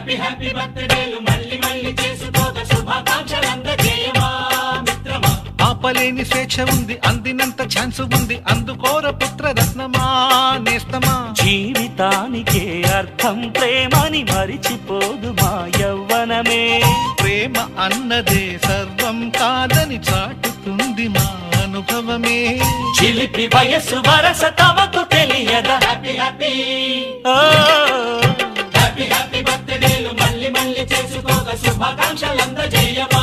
Happy happy బర్త్డేలు మళ్ళీ మళ్ళీ చేసుకోగా శుభాకాంక్షలు అందజేయమా మిత్రమా. ఆపలేని స్వేచ్ఛ ఉంది, అందినంత ఛాన్స్ ఉంది, అందుకోర పుత్రరత్నమా నేస్తమా. జీవితానికే అర్థం ప్రేమని మరిచిపోదు మా యవ్వనమే. ప్రేమ అన్నదే సర్వం కాదని చాటుతుంది మా అనుభవమే. చిలిపి వయసు వరస తమకు తెలియదా. హ్యాపీ హ్యాపీ ఓ హ్యాపీ హ్యాపీ బర్త్డేలు మళ్ళీ మళ్ళీ చేసుకోగా శుభాకాంక్షలు అందజేయమా.